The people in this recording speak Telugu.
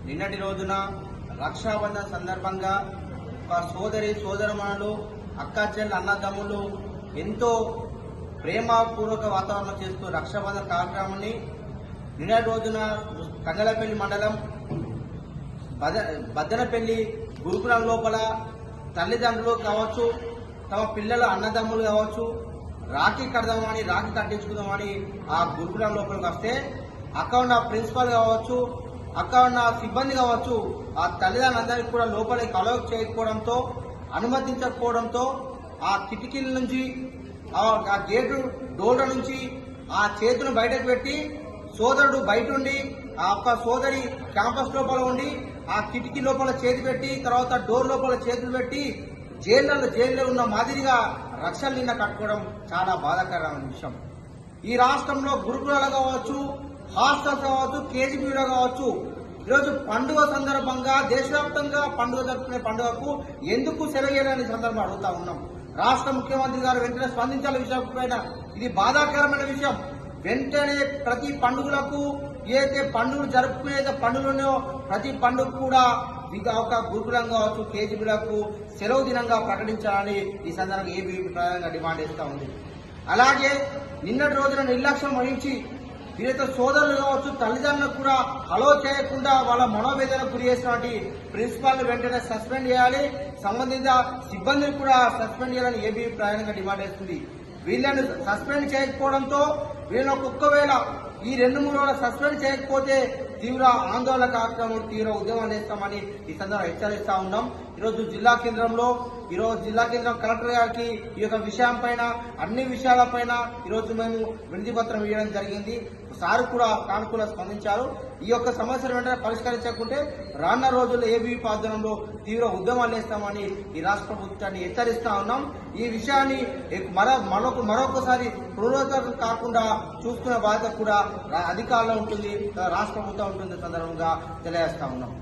నిన్నటి రోజున రక్షాబంధన్ సందర్భంగా ఒక సోదరమణులు అక్కా చెల్లి అన్నదమ్ములు ఎంతో ప్రేమపూర్వక వాతావరణం చేస్తూ రక్షాబంధన్ కార్యక్రమాన్ని నిన్నటి రోజున కంగలపల్లి మండలం బద్దనపల్లి గురుకులం లోపల తల్లిదండ్రులు కావచ్చు, తమ పిల్లల అన్నదమ్ములు కావచ్చు, రాఖీ కడదామని రాఖీ కట్టించుకుందామని ఆ గురుకులం లోపలికి వస్తే అక్కడ ఉన్న ప్రిన్సిపల్ కావచ్చు, అక్కడ ఉన్న సిబ్బంది కావచ్చు, ఆ తల్లిదండ్రులందరికీ కూడా లోపలికి అలౌ చేయకపోవడంతో, అనుమతించకపోవడంతో ఆ కిటికీల నుంచి ఆ గేటు డోర్ల నుంచి ఆ చేతులను బయటకు పెట్టి సోదరుడు బయట ఉండి ఆ ఒక్క సోదరి క్యాంపస్ లోపల ఉండి ఆ కిటికీ లోపల చేతి పెట్టి తర్వాత డోర్ లోపల చేతులు పెట్టి జైల్లో ఉన్న మాదిరిగా రక్షలు నిన్న కట్టుకోవడం చాలా బాధాకరమైన విషయం. ఈ రాష్ట్రంలో గురుకులాలు కావచ్చు, హాస్టల్స్ కావచ్చు, కేజీబీలో కావచ్చు, ఈరోజు పండుగ సందర్భంగా దేశవ్యాప్తంగా పండుగ జరుపుకునే పండుగకు ఎందుకు సెలవు సందర్భం అడుగుతా ఉన్నాం. రాష్ట్ర ముఖ్యమంత్రి గారు వెంటనే స్పందించాల విషయం పైన ఇది బాధాకరమైన విషయం. వెంటనే ప్రతి పండుగలకు ఏదైతే పండుగలు జరుపుకునే పండుగలున్నాయో ప్రతి పండుగ కూడా ఒక గురుకులం కావచ్చు, కేజీబీలకు సెలవు దినంగా ప్రకటించాలని ఈ సందర్భంగా ఏబీవీపీ ప్రధానంగా డిమాండ్ చేస్తూ ఉంది. అలాగే నిన్నటి రోజున నిర్లక్ష్యం వహించి వీరైతే సోదరులు కావచ్చు, తల్లిదండ్రులకు కూడా అలో చేయకుండా వాళ్ళ మనోవేదనకు గురి చేసినటువంటి ప్రిన్సిపాల్ వెంటనే సస్పెండ్ చేయాలి, సంబంధిత సిబ్బందిని కూడా సస్పెండ్ చేయాలని ఏబీవీపీ ప్రధానంగా డిమాండ్ చేస్తుంది. వీళ్ళని సస్పెండ్ చేయకపోవడంతో వీళ్ళకు ఒక్కవేళ ఈ 2-3 రోజులు సస్పెండ్ చేయకపోతే తీవ్ర ఆందోళన కార్యక్రమం, తీవ్ర ఉద్యమం చేస్తామని ఈ సందర్భంగా హెచ్చరిస్తా ఉన్నాం. ఈరోజు జిల్లా కేంద్రం కలెక్టర్ గారికి ఈ యొక్క విషయం పైన అన్ని విషయాలపైన ఈరోజు మేము వినతి పత్రం ఇవ్వడం జరిగింది. సార్ కూడా సానుకూల స్పందించారు. ఈ యొక్క సమస్యను వెంటనే పరిష్కరించకుంటే రానున్న రోజుల్లో ఏబీవీపీ ఆధ్వర్యంలో తీవ్ర ఉద్యమాలు చేస్తామని ఈ రాష్ట్ర ప్రభుత్వాన్ని హెచ్చరిస్తా ఉన్నాం. ఈ విషయాన్ని మరొకసారి పునరుద్ధరణ కాకుండా చూసుకునే బాధ్యత కూడా అధికారంలో ఉంటుంది, రాష్ట్ర ప్రభుత్వం ఉంటుంది సందర్భంగా తెలియజేస్తా ఉన్నాం.